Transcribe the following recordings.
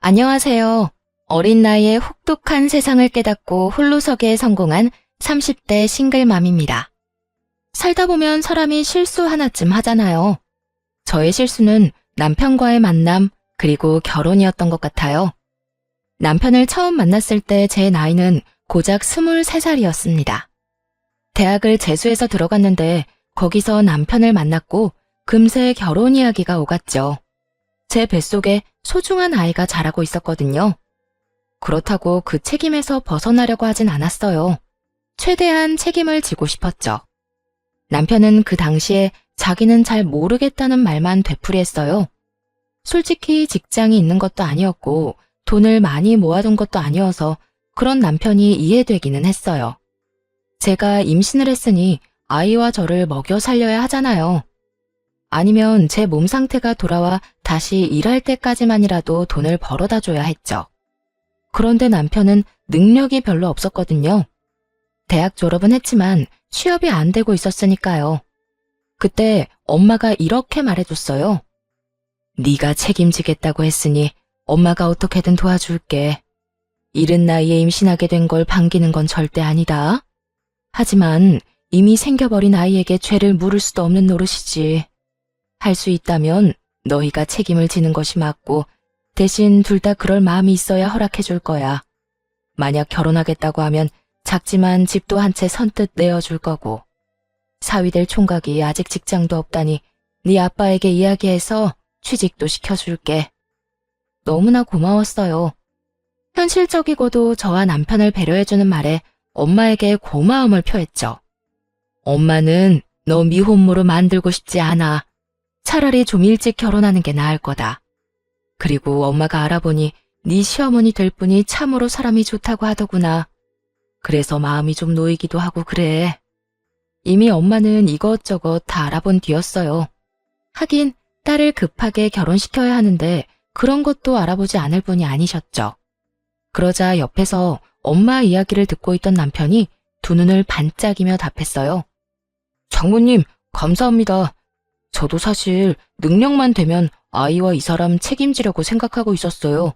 안녕하세요. 어린 나이에 혹독한 세상을 깨닫고 홀로서기에 성공한 30대 싱글맘입니다. 살다 보면 사람이 실수 하나쯤 하잖아요. 저의 실수는 남편과의 만남, 그리고 결혼이었던 것 같아요. 남편을 처음 만났을 때 제 나이는 고작 23살이었습니다. 대학을 재수해서 들어갔는데 거기서 남편을 만났고 금세 결혼 이야기가 오갔죠. 제 뱃속에 소중한 아이가 자라고 있었거든요. 그렇다고 그 책임에서 벗어나려고 하진 않았어요. 최대한 책임을 지고 싶었죠. 남편은 그 당시에 자기는 잘 모르겠다는 말만 되풀이했어요. 솔직히 직장이 있는 것도 아니었고 돈을 많이 모아둔 것도 아니어서 그런 남편이 이해되기는 했어요. 제가 임신을 했으니 아이와 저를 먹여 살려야 하잖아요. 아니면 제 몸 상태가 돌아와 다시 일할 때까지만이라도 돈을 벌어다 줘야 했죠. 그런데 남편은 능력이 별로 없었거든요. 대학 졸업은 했지만 취업이 안 되고 있었으니까요. 그때 엄마가 이렇게 말해줬어요. 네가 책임지겠다고 했으니 엄마가 어떻게든 도와줄게. 이른 나이에 임신하게 된 걸 반기는 건 절대 아니다. 하지만 이미 생겨버린 아이에게 죄를 물을 수도 없는 노릇이지. 할 수 있다면 너희가 책임을 지는 것이 맞고 대신 둘 다 그럴 마음이 있어야 허락해 줄 거야. 만약 결혼하겠다고 하면 작지만 집도 한 채 선뜻 내어줄 거고. 사위될 총각이 아직 직장도 없다니 네 아빠에게 이야기해서 취직도 시켜줄게. 너무나 고마웠어요. 현실적이고도 저와 남편을 배려해주는 말에 엄마에게 고마움을 표했죠. 엄마는 너 미혼모로 만들고 싶지 않아. 차라리 좀 일찍 결혼하는 게 나을 거다. 그리고 엄마가 알아보니 네 시어머니 될 분이 참으로 사람이 좋다고 하더구나. 그래서 마음이 좀 놓이기도 하고 그래. 이미 엄마는 이것저것 다 알아본 뒤였어요. 하긴 딸을 급하게 결혼시켜야 하는데 그런 것도 알아보지 않을 분이 아니셨죠. 그러자 옆에서 엄마 이야기를 듣고 있던 남편이 두 눈을 반짝이며 답했어요. 장모님, 감사합니다. 저도 사실 능력만 되면 아이와 이 사람 책임지려고 생각하고 있었어요.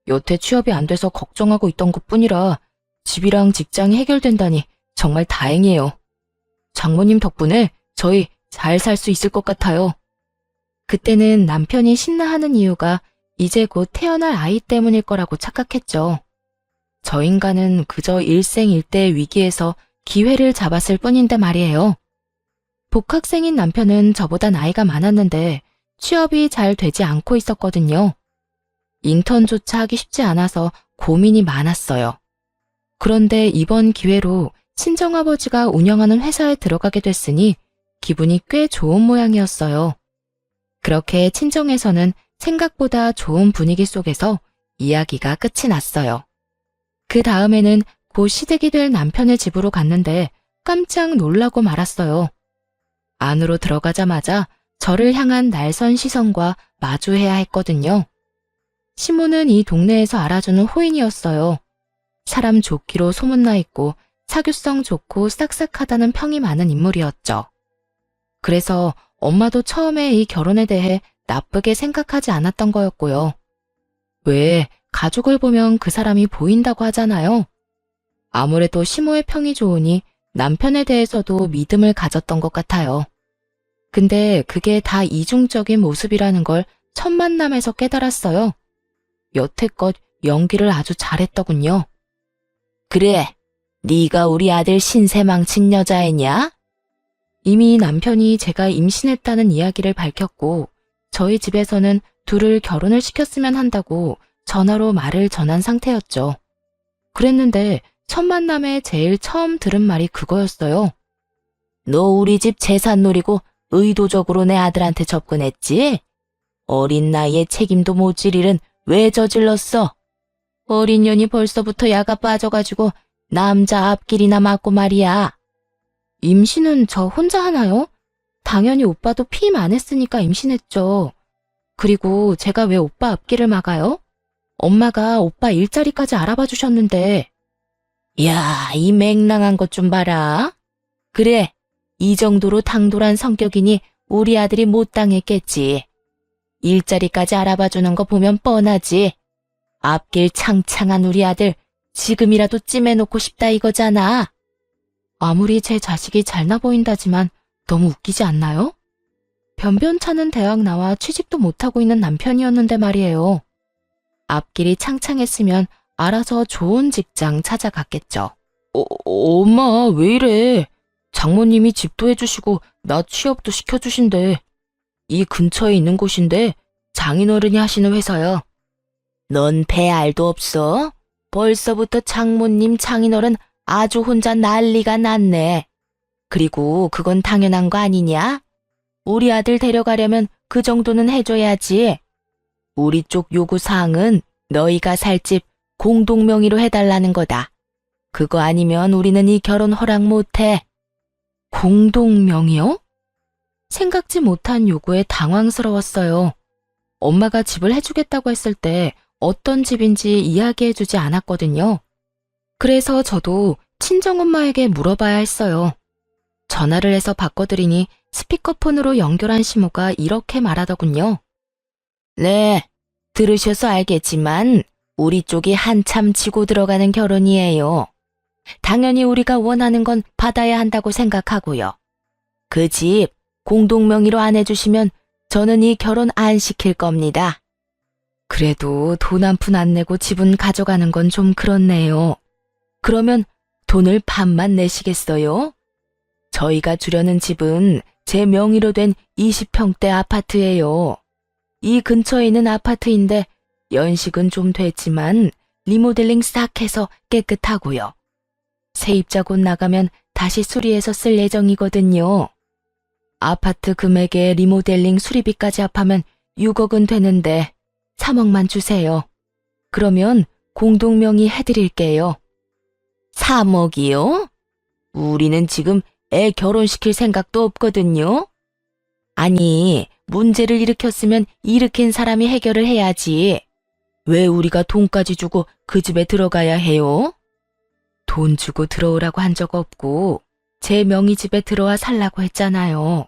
여태 취업이 안 돼서 걱정하고 있던 것뿐이라 집이랑 직장이 해결된다니 정말 다행이에요. 장모님 덕분에 저희 잘 살 수 있을 것 같아요. 그때는 남편이 신나하는 이유가 이제 곧 태어날 아이 때문일 거라고 착각했죠. 저 인간은 그저 일생일대의 위기에서 기회를 잡았을 뿐인데 말이에요. 복학생인 남편은 저보다 나이가 많았는데 취업이 잘 되지 않고 있었거든요. 인턴조차 하기 쉽지 않아서 고민이 많았어요. 그런데 이번 기회로 친정아버지가 운영하는 회사에 들어가게 됐으니 기분이 꽤 좋은 모양이었어요. 그렇게 친정에서는 생각보다 좋은 분위기 속에서 이야기가 끝이 났어요. 그 다음에는 곧 시댁이 될 남편의 집으로 갔는데 깜짝 놀라고 말았어요. 안으로 들어가자마자 저를 향한 날선 시선과 마주해야 했거든요. 시모는 이 동네에서 알아주는 호인이었어요. 사람 좋기로 소문나 있고 사교성 좋고 싹싹하다는 평이 많은 인물이었죠. 그래서 엄마도 처음에 이 결혼에 대해 나쁘게 생각하지 않았던 거였고요. 왜 가족을 보면 그 사람이 보인다고 하잖아요. 아무래도 시모의 평이 좋으니 남편에 대해서도 믿음을 가졌던 것 같아요. 근데 그게 다 이중적인 모습이라는 걸 첫 만남에서 깨달았어요. 여태껏 연기를 아주 잘했더군요. 그래, 네가 우리 아들 신세 망친 여자애냐? 이미 남편이 제가 임신했다는 이야기를 밝혔고 저희 집에서는 둘을 결혼을 시켰으면 한다고 전화로 말을 전한 상태였죠. 그랬는데 첫 만남에 제일 처음 들은 말이 그거였어요. 너 우리 집 재산 노리고 의도적으로 내 아들한테 접근했지? 어린 나이에 책임도 못 질 일은 왜 저질렀어? 어린 년이 벌써부터 야가 빠져가지고 남자 앞길이나 맞고 말이야. 임신은 저 혼자 하나요? 당연히 오빠도 피임 안 했으니까 임신했죠. 그리고 제가 왜 오빠 앞길을 막아요? 엄마가 오빠 일자리까지 알아봐 주셨는데. 야, 이 맹랑한 것 좀 봐라. 그래, 이 정도로 당돌한 성격이니 우리 아들이 못 당했겠지. 일자리까지 알아봐 주는 거 보면 뻔하지. 앞길 창창한 우리 아들 지금이라도 찜해놓고 싶다 이거잖아. 아무리 제 자식이 잘나 보인다지만 너무 웃기지 않나요? 변변찮은 대학 나와 취직도 못하고 있는 남편이었는데 말이에요. 앞길이 창창했으면 알아서 좋은 직장 찾아갔겠죠. 엄마 왜 이래? 장모님이 집도 해주시고 나 취업도 시켜주신대. 이 근처에 있는 곳인데 장인어른이 하시는 회사야. 넌 배 알도 없어? 벌써부터 장모님 장인어른 아주 혼자 난리가 났네. 그리고 그건 당연한 거 아니냐? 우리 아들 데려가려면 그 정도는 해줘야지. 우리 쪽 요구사항은 너희가 살 집 공동명의로 해달라는 거다. 그거 아니면 우리는 이 결혼 허락 못해. 공동명의요? 생각지 못한 요구에 당황스러웠어요. 엄마가 집을 해주겠다고 했을 때 어떤 집인지 이야기해주지 않았거든요. 그래서 저도 친정엄마에게 물어봐야 했어요. 전화를 해서 바꿔드리니 스피커폰으로 연결한 시모가 이렇게 말하더군요. 네, 들으셔서 알겠지만 우리 쪽이 한참 지고 들어가는 결혼이에요. 당연히 우리가 원하는 건 받아야 한다고 생각하고요. 그 집 공동명의로 안 해주시면 저는 이 결혼 안 시킬 겁니다. 그래도 돈 한 푼 안 내고 집은 가져가는 건 좀 그렇네요. 그러면 돈을 반만 내시겠어요? 저희가 주려는 집은 제 명의로 된 20평대 아파트예요. 이 근처에 있는 아파트인데 연식은 좀 됐지만 리모델링 싹 해서 깨끗하고요. 세입자 곧 나가면 다시 수리해서 쓸 예정이거든요. 아파트 금액에 리모델링 수리비까지 합하면 6억은 되는데 3억만 주세요. 그러면 공동명의 해드릴게요. 3억이요? 우리는 지금 애 결혼시킬 생각도 없거든요. 아니, 문제를 일으켰으면 일으킨 사람이 해결을 해야지. 왜 우리가 돈까지 주고 그 집에 들어가야 해요? 돈 주고 들어오라고 한 적 없고 제 명의 집에 들어와 살라고 했잖아요.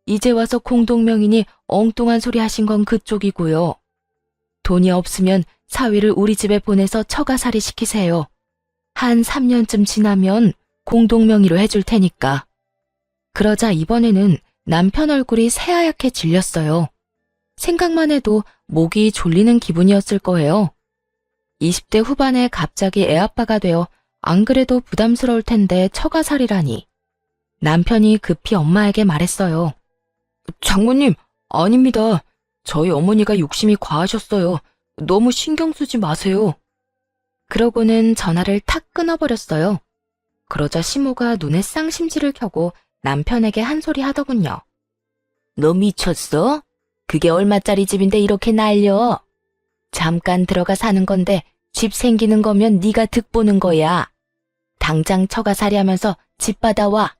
이제 와서 공동명의니 엉뚱한 소리 하신 건 그쪽이고요. 돈이 없으면 사위를 우리 집에 보내서 처가살이 시키세요. 한 3년쯤 지나면 공동명의로 해줄 테니까. 그러자 이번에는 남편 얼굴이 새하얗게 질렸어요. 생각만 해도 목이 졸리는 기분이었을 거예요. 20대 후반에 갑자기 애아빠가 되어 안 그래도 부담스러울 텐데 처가살이라니. 남편이 급히 엄마에게 말했어요. 장모님, 아닙니다. 저희 어머니가 욕심이 과하셨어요. 너무 신경 쓰지 마세요. 그러고는 전화를 탁 끊어버렸어요. 그러자 시모가 눈에 쌍심지를 켜고 남편에게 한 소리 하더군요. 너 미쳤어? 그게 얼마짜리 집인데 이렇게 날려? 잠깐 들어가 사는 건데 집 생기는 거면 네가 득보는 거야. 당장 처가살이 하면서 집 받아와.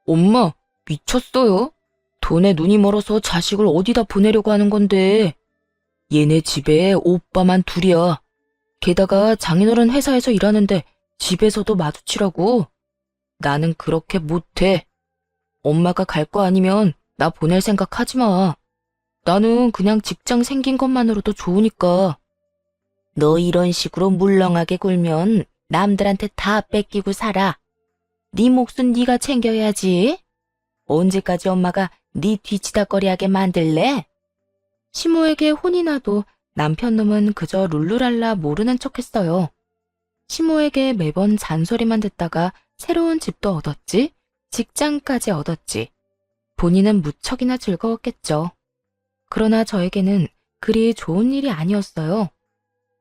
엄마, 미쳤어요? 돈에 눈이 멀어서 자식을 어디다 보내려고 하는 건데. 얘네 집에 오빠만 둘이야. 게다가 장인어른 회사에서 일하는데 집에서도 마주치라고. 나는 그렇게 못해. 엄마가 갈 거 아니면 나 보낼 생각 하지 마. 나는 그냥 직장 생긴 것만으로도 좋으니까. 너 이런 식으로 물렁하게 굴면 남들한테 다 뺏기고 살아. 네 몫은 네가 챙겨야지. 언제까지 엄마가 네 뒤치다꺼리하게 만들래? 시모에게 혼이 나도 남편 놈은 그저 룰루랄라 모르는 척했어요. 시모에게 매번 잔소리만 듣다가 새로운 집도 얻었지, 직장까지 얻었지. 본인은 무척이나 즐거웠겠죠. 그러나 저에게는 그리 좋은 일이 아니었어요.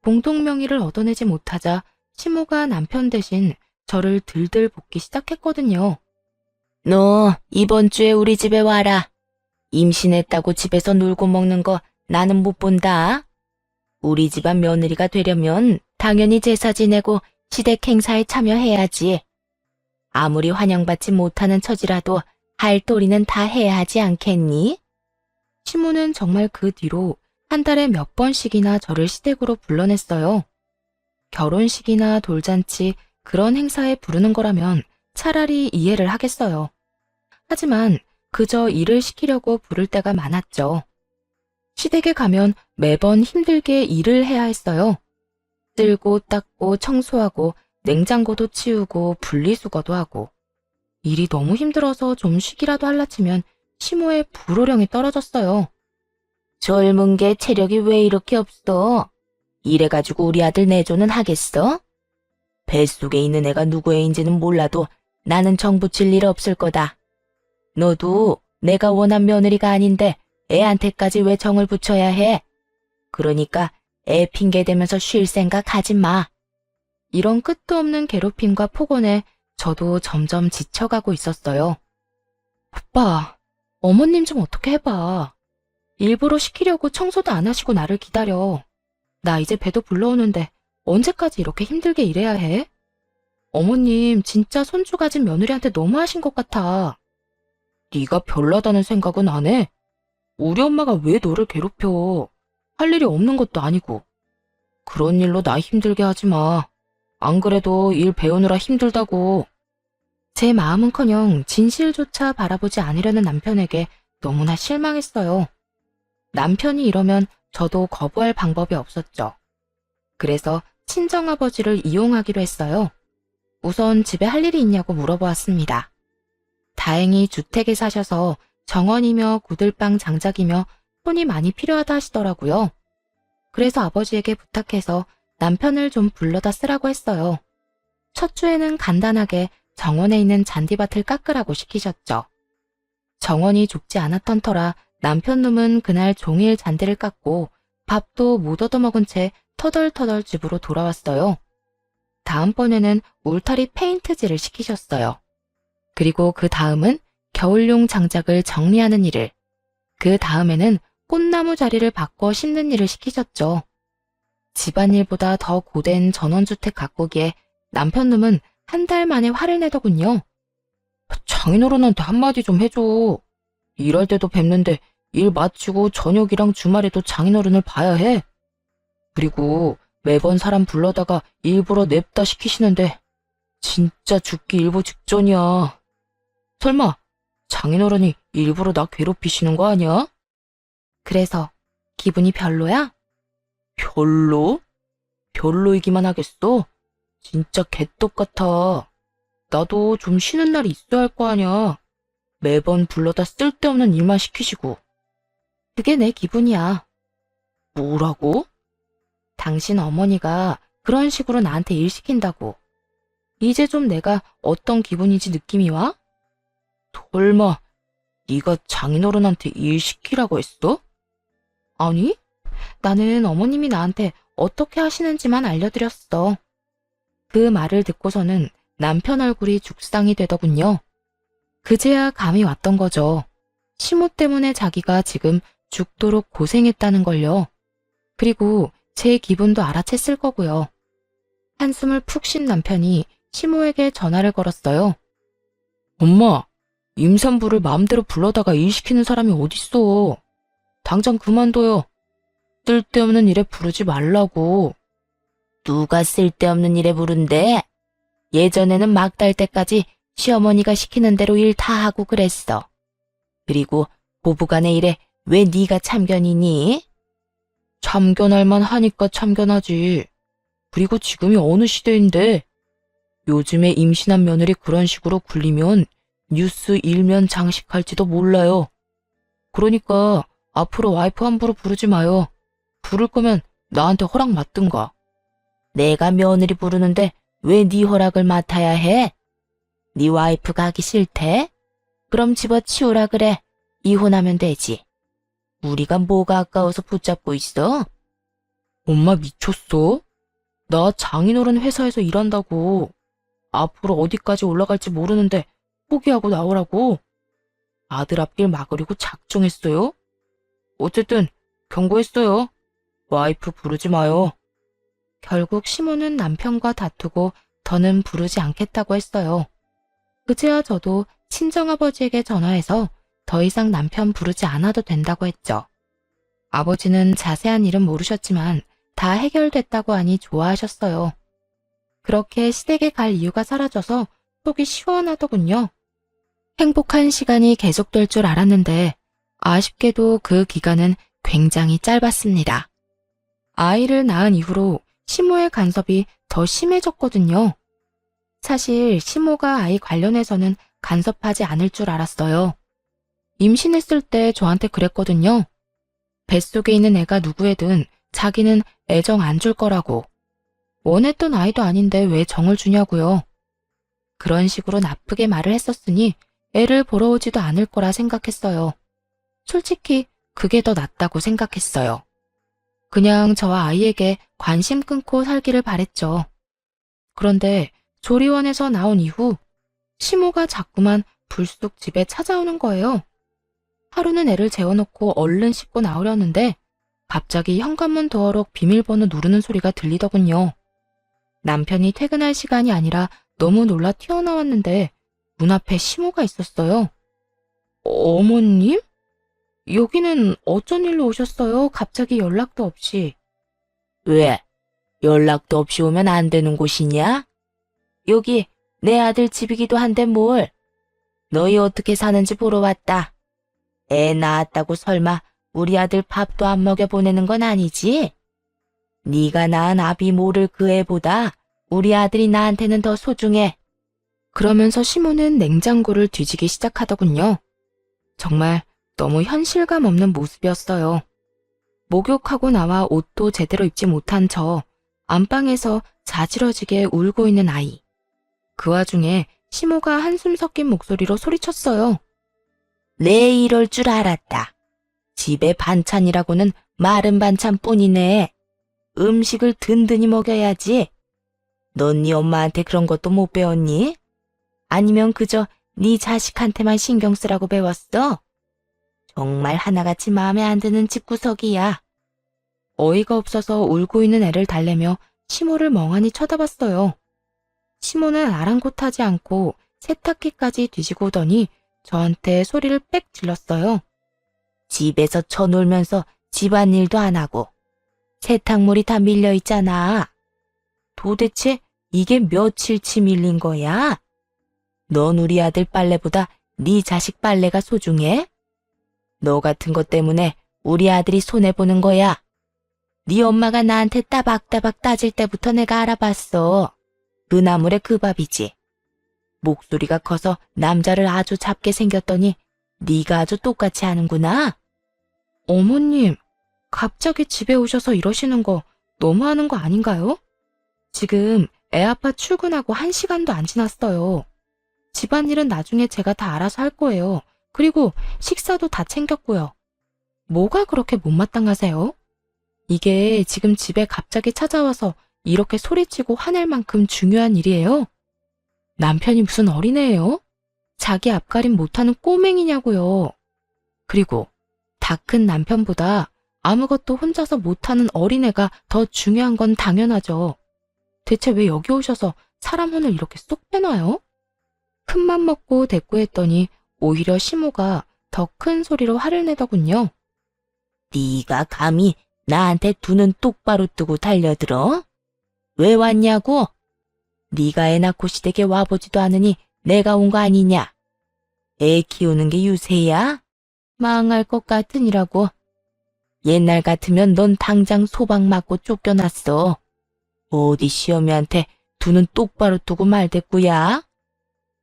공동명의를 얻어내지 못하자 시모가 남편 대신 저를 들들 볶기 시작했거든요. 너 이번 주에 우리 집에 와라. 임신했다고 집에서 놀고 먹는 거 나는 못 본다. 우리 집안 며느리가 되려면 당연히 제사 지내고 시댁 행사에 참여해야지. 아무리 환영받지 못하는 처지라도 할 도리는 다 해야 하지 않겠니? 시모는 정말 그 뒤로 한 달에 몇 번씩이나 저를 시댁으로 불러냈어요. 결혼식이나 돌잔치 그런 행사에 부르는 거라면 차라리 이해를 하겠어요. 하지만 그저 일을 시키려고 부를 때가 많았죠. 시댁에 가면 매번 힘들게 일을 해야 했어요. 쓸고 닦고 청소하고 냉장고도 치우고 분리수거도 하고 일이 너무 힘들어서 좀 쉬기라도 할라치면 시모의 불호령이 떨어졌어요. 젊은 게 체력이 왜 이렇게 없어? 이래가지고 우리 아들 내조는 하겠어? 뱃속에 있는 애가 누구 애인지는 몰라도 나는 정 붙일 일 없을 거다. 너도 내가 원한 며느리가 아닌데 애한테까지 왜 정을 붙여야 해? 그러니까 애 핑계 대면서 쉴 생각 하지 마. 이런 끝도 없는 괴롭힘과 폭언에 저도 점점 지쳐가고 있었어요. 오빠, 어머님 좀 어떻게 해봐. 일부러 시키려고 청소도 안 하시고 나를 기다려. 나 이제 배도 불러오는데 언제까지 이렇게 힘들게 일해야 해? 어머님 진짜 손주 가진 며느리한테 너무하신 것 같아. 네가 별나다는 생각은 안 해? 우리 엄마가 왜 너를 괴롭혀? 할 일이 없는 것도 아니고. 그런 일로 나 힘들게 하지 마. 안 그래도 일 배우느라 힘들다고. 제 마음은커녕 진실조차 바라보지 않으려는 남편에게 너무나 실망했어요. 남편이 이러면 저도 거부할 방법이 없었죠. 그래서 친정아버지를 이용하기로 했어요. 우선 집에 할 일이 있냐고 물어보았습니다. 다행히 주택에 사셔서 정원이며 구들방 장작이며 손이 많이 필요하다 하시더라고요. 그래서 아버지에게 부탁해서 남편을 좀 불러다 쓰라고 했어요. 첫 주에는 간단하게 정원에 있는 잔디밭을 깎으라고 시키셨죠. 정원이 좁지 않았던 터라 남편 놈은 그날 종일 잔디를 깎고 밥도 못 얻어먹은 채 터덜터덜 집으로 돌아왔어요. 다음번에는 울타리 페인트질을 시키셨어요. 그리고 그 다음은 겨울용 장작을 정리하는 일을, 그 다음에는 꽃나무 자리를 바꿔 심는 일을 시키셨죠. 집안일보다 더 고된 전원주택 가꾸기에 남편 놈은 한 달 만에 화를 내더군요. 장인어른한테 한마디 좀 해줘. 일할 때도 뵙는데 일 마치고 저녁이랑 주말에도 장인어른을 봐야 해. 그리고 매번 사람 불러다가 일부러 냅다 시키시는데 진짜 죽기 일보 직전이야. 설마 장인어른이 일부러 나 괴롭히시는 거 아니야? 그래서 기분이 별로야? 별로? 별로이기만 하겠어? 진짜 개떡 같아. 나도 좀 쉬는 날이 있어야 할 거 아니야. 매번 불러다 쓸데없는 일만 시키시고. 그게 내 기분이야. 뭐라고? 당신 어머니가 그런 식으로 나한테 일 시킨다고. 이제 좀 내가 어떤 기분인지 느낌이 와? 설마 네가 장인어른한테 일 시키라고 했어? 아니, 나는 어머님이 나한테 어떻게 하시는지만 알려드렸어. 그 말을 듣고서는 남편 얼굴이 죽상이 되더군요. 그제야 감이 왔던 거죠. 시모 때문에 자기가 지금 죽도록 고생했다는 걸요. 그리고 제 기분도 알아챘을 거고요. 한숨을 푹 쉰 남편이 시모에게 전화를 걸었어요. 엄마, 임산부를 마음대로 불러다가 일 시키는 사람이 어딨어. 당장 그만둬요. 쓸데없는 일에 부르지 말라고. 누가 쓸데없는 일에 부른대? 예전에는 막 달 때까지 시어머니가 시키는 대로 일 다 하고 그랬어. 그리고 고부간의 일에 왜 네가 참견이니? 참견할 만하니까 참견하지. 그리고 지금이 어느 시대인데 요즘에 임신한 며느리 그런 식으로 굴리면 뉴스 일면 장식할지도 몰라요. 그러니까 앞으로 와이프 함부로 부르지 마요. 부를 거면 나한테 허락 맡든가. 내가 며느리 부르는데 왜 네 허락을 맡아야 해? 네 와이프 가기 싫대? 그럼 집어치우라 그래. 이혼하면 되지. 우리가 뭐가 아까워서 붙잡고 있어? 엄마 미쳤어? 나 장인어른 회사에서 일한다고. 앞으로 어디까지 올라갈지 모르는데 포기하고 나오라고? 아들 앞길 막으려고 작정했어요? 어쨌든 경고했어요. 와이프 부르지 마요. 결국 시모는 남편과 다투고 더는 부르지 않겠다고 했어요. 그제야 저도 친정아버지에게 전화해서 더 이상 남편 부르지 않아도 된다고 했죠. 아버지는 자세한 일은 모르셨지만 다 해결됐다고 하니 좋아하셨어요. 그렇게 시댁에 갈 이유가 사라져서 속이 시원하더군요. 행복한 시간이 계속될 줄 알았는데 아쉽게도 그 기간은 굉장히 짧았습니다. 아이를 낳은 이후로 시모의 간섭이 더 심해졌거든요. 사실 시모가 아이 관련해서는 간섭하지 않을 줄 알았어요. 임신했을 때 저한테 그랬거든요. 뱃속에 있는 애가 누구애든 자기는 애정 안 줄 거라고. 원했던 아이도 아닌데 왜 정을 주냐고요. 그런 식으로 나쁘게 말을 했었으니 애를 보러 오지도 않을 거라 생각했어요. 솔직히 그게 더 낫다고 생각했어요. 그냥 저와 아이에게 관심 끊고 살기를 바랬죠. 그런데 조리원에서 나온 이후 시모가 자꾸만 불쑥 집에 찾아오는 거예요. 하루는 애를 재워놓고 얼른 씻고 나오려는데 갑자기 현관문 도어록 비밀번호 누르는 소리가 들리더군요. 남편이 퇴근할 시간이 아니라 너무 놀라 튀어나왔는데 문 앞에 시모가 있었어요. 어머님? 여기는 어쩐 일로 오셨어요? 갑자기 연락도 없이. 왜? 연락도 없이 오면 안 되는 곳이냐? 여기 내 아들 집이기도 한데 뭘. 너희 어떻게 사는지 보러 왔다. 애 낳았다고 설마 우리 아들 밥도 안 먹여 보내는 건 아니지? 네가 낳은 아비 모를 그 애보다 우리 아들이 나한테는 더 소중해. 그러면서 시모는 냉장고를 뒤지기 시작하더군요. 정말 너무 현실감 없는 모습이었어요. 목욕하고 나와 옷도 제대로 입지 못한 저, 안방에서 자지러지게 울고 있는 아이. 그 와중에 시모가 한숨 섞인 목소리로 소리쳤어요. 내 이럴 줄 알았다. 집에 반찬이라고는 마른 반찬뿐이네. 음식을 든든히 먹여야지. 넌 네 엄마한테 그런 것도 못 배웠니? 아니면 그저 네 자식한테만 신경 쓰라고 배웠어? 정말 하나같이 마음에 안 드는 집구석이야. 어이가 없어서 울고 있는 애를 달래며 시모를 멍하니 쳐다봤어요. 시모는 아랑곳하지 않고 세탁기까지 뒤지고 오더니 저한테 소리를 빽 질렀어요. 집에서 쳐놀면서 집안일도 안 하고 세탁물이 다 밀려 있잖아. 도대체 이게 며칠치 밀린 거야? 넌 우리 아들 빨래보다 네 자식 빨래가 소중해? 너 같은 것 때문에 우리 아들이 손해보는 거야. 네 엄마가 나한테 따박따박 따질 때부터 내가 알아봤어. 그 나물의 그 밥이지. 목소리가 커서 남자를 아주 잡게 생겼더니 네가 아주 똑같이 하는구나. 어머님, 갑자기 집에 오셔서 이러시는 거 너무하는 거 아닌가요? 지금 애 아빠 출근하고 1시간도 안 지났어요. 집안일은 나중에 제가 다 알아서 할 거예요. 그리고 식사도 다 챙겼고요. 뭐가 그렇게 못마땅하세요? 이게 지금 집에 갑자기 찾아와서 이렇게 소리치고 화낼 만큼 중요한 일이에요? 남편이 무슨 어린애예요? 자기 앞가림 못하는 꼬맹이냐고요. 그리고 다 큰 남편보다 아무것도 혼자서 못하는 어린애가 더 중요한 건 당연하죠. 대체 왜 여기 오셔서 사람 혼을 이렇게 쏙 빼놔요? 큰맘 먹고 대꾸했더니 오히려 시모가 더 큰 소리로 화를 내더군요. 네가 감히 나한테 두 눈 똑바로 뜨고 달려들어? 왜 왔냐고? 네가 애 낳고 시댁에 와보지도 않으니 내가 온 거 아니냐? 애 키우는 게 유세야? 망할 것 같으니라고. 옛날 같으면 넌 당장 소방 맞고 쫓겨났어. 어디 시어미한테 두 눈 똑바로 뜨고 말댔구야?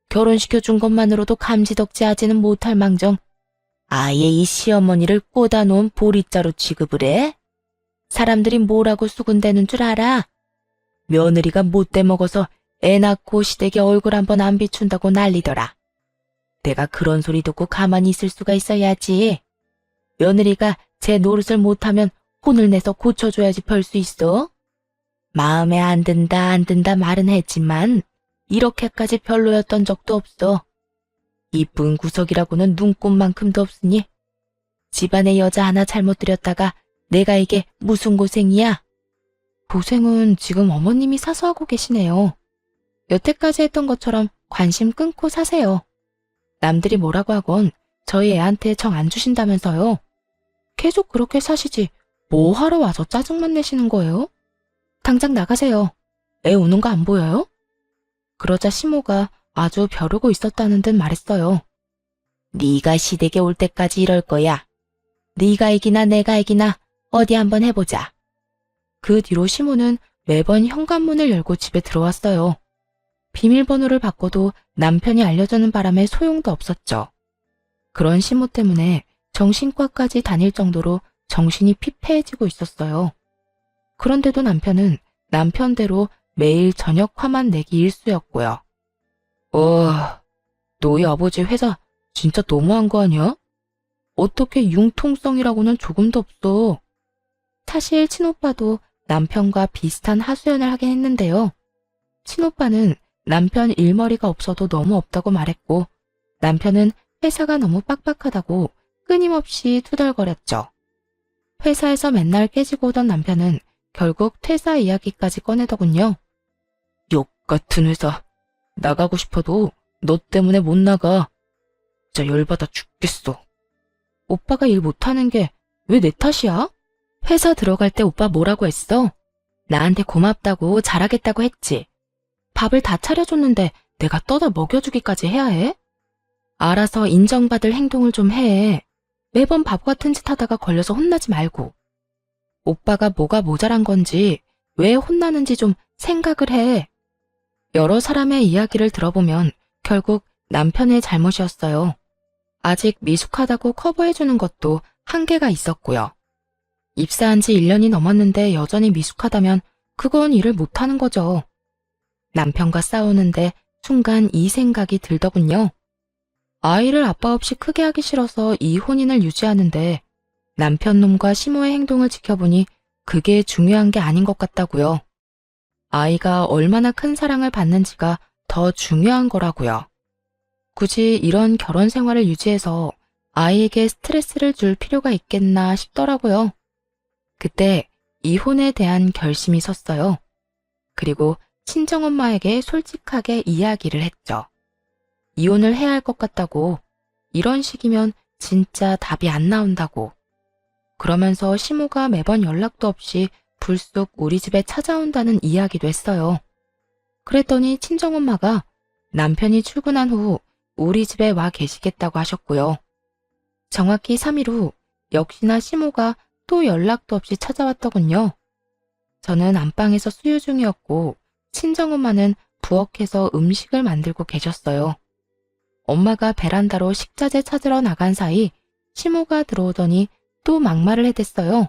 결혼시켜준 것만으로도 감지덕지하지는 못할 망정 아예 이 시어머니를 꽂아놓은 보리자로 취급을 해? 사람들이 뭐라고 수군대는 줄 알아? 며느리가 못돼 먹어서 애 낳고 시댁에 얼굴 한번 안 비춘다고 난리더라. 내가 그런 소리 듣고 가만히 있을 수가 있어야지. 며느리가 제 노릇을 못하면 혼을 내서 고쳐줘야지 별 수 있어. 마음에 안 든다 말은 했지만 이렇게까지 별로였던 적도 없어. 이쁜 구석이라고는 눈꼽만큼도 없으니 집안에 여자 하나 잘못 들였다가 내가 이게 무슨 고생이야? 고생은 지금 어머님이 사서 하고 계시네요. 여태까지 했던 것처럼 관심 끊고 사세요. 남들이 뭐라고 하건 저희 애한테 정 안 주신다면서요. 계속 그렇게 사시지 뭐 하러 와서 짜증만 내시는 거예요? 당장 나가세요. 애 우는 거 안 보여요? 그러자 시모가 아주 벼르고 있었다는 듯 말했어요. 네가 시댁에 올 때까지 이럴 거야. 네가 이기나 내가 이기나 어디 한번 해보자. 그 뒤로 시모는 매번 현관문을 열고 집에 들어왔어요. 비밀번호를 바꿔도 남편이 알려주는 바람에 소용도 없었죠. 그런 시모 때문에 정신과까지 다닐 정도로 정신이 피폐해지고 있었어요. 그런데도 남편은 남편대로 매일 저녁 화만 내기 일쑤였고요. 너희 아버지 회사 진짜 너무한 거 아니야? 어떻게 융통성이라고는 조금도 없어. 사실 친오빠도 남편과 비슷한 하소연을 하긴 했는데요. 친오빠는 남편 일머리가 없어도 너무 없다고 말했고, 남편은 회사가 너무 빡빡하다고 끊임없이 투덜거렸죠. 회사에서 맨날 깨지고 오던 남편은 결국 퇴사 이야기까지 꺼내더군요. 욕 같은 회사. 나가고 싶어도 너 때문에 못 나가. 진짜 열받아 죽겠어. 오빠가 일 못하는 게 왜 내 탓이야? 회사 들어갈 때 오빠 뭐라고 했어? 나한테 고맙다고 잘하겠다고 했지. 밥을 다 차려줬는데 내가 떠다 먹여주기까지 해야 해? 알아서 인정받을 행동을 좀 해. 매번 바보 같은 짓 하다가 걸려서 혼나지 말고. 오빠가 뭐가 모자란 건지, 왜 혼나는지 좀 생각을 해. 여러 사람의 이야기를 들어보면 결국 남편의 잘못이었어요. 아직 미숙하다고 커버해주는 것도 한계가 있었고요. 입사한 지 1년이 넘었는데 여전히 미숙하다면 그건 일을 못하는 거죠. 남편과 싸우는데 순간 이 생각이 들더군요. 아이를 아빠 없이 크게 하기 싫어서 이 혼인을 유지하는데 남편 놈과 시모의 행동을 지켜보니 그게 중요한 게 아닌 것 같다고요. 아이가 얼마나 큰 사랑을 받는지가 더 중요한 거라고요. 굳이 이런 결혼 생활을 유지해서 아이에게 스트레스를 줄 필요가 있겠나 싶더라고요. 그때 이혼에 대한 결심이 섰어요. 그리고 친정엄마에게 솔직하게 이야기를 했죠. 이혼을 해야 할 것 같다고, 이런 식이면 진짜 답이 안 나온다고. 그러면서 시모가 매번 연락도 없이 불쑥 우리 집에 찾아온다는 이야기도 했어요. 그랬더니 친정엄마가 남편이 출근한 후 우리 집에 와 계시겠다고 하셨고요. 정확히 3일 후 역시나 시모가 또 연락도 없이 찾아왔더군요. 저는 안방에서 수유 중이었고 친정엄마는 부엌에서 음식을 만들고 계셨어요. 엄마가 베란다로 식자재 찾으러 나간 사이 시모가 들어오더니 또 막말을 해댔어요.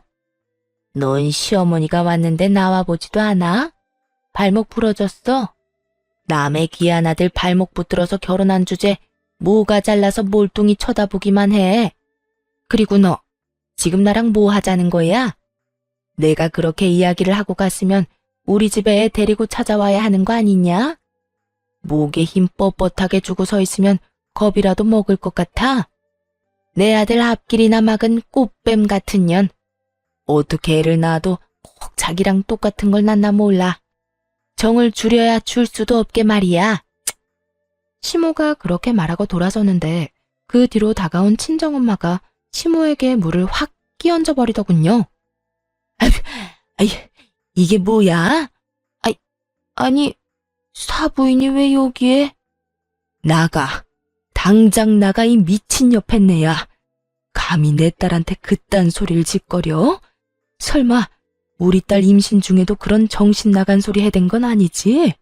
넌 시어머니가 왔는데 나와보지도 않아? 발목 부러졌어? 남의 귀한 아들 발목 붙들어서 결혼한 주제 뭐가 잘라서 몰뚱이 쳐다보기만 해. 그리고 너 지금 나랑 뭐 하자는 거야? 내가 그렇게 이야기를 하고 갔으면 우리 집에 애 데리고 찾아와야 하는 거 아니냐? 목에 힘 뻣뻣하게 주고 서 있으면 겁이라도 먹을 것 같아? 내 아들 앞길이나 막은 꽃뱀 같은 년. 어떻게 애를 낳아도 꼭 자기랑 똑같은 걸 낳나 몰라. 정을 줄여야 줄 수도 없게 말이야. 시모가 그렇게 말하고 돌아서는데 그 뒤로 다가온 친정엄마가 시모에게 물을 확 끼얹어 버리더군요. 이게 뭐야? 아니, 사부인이 왜 여기에? 나가. 당장 나가, 이 미친 여팻네야. 감히 내 딸한테 그딴 소리를 짓거려? 설마 우리 딸 임신 중에도 그런 정신 나간 소리 해댄 건 아니지?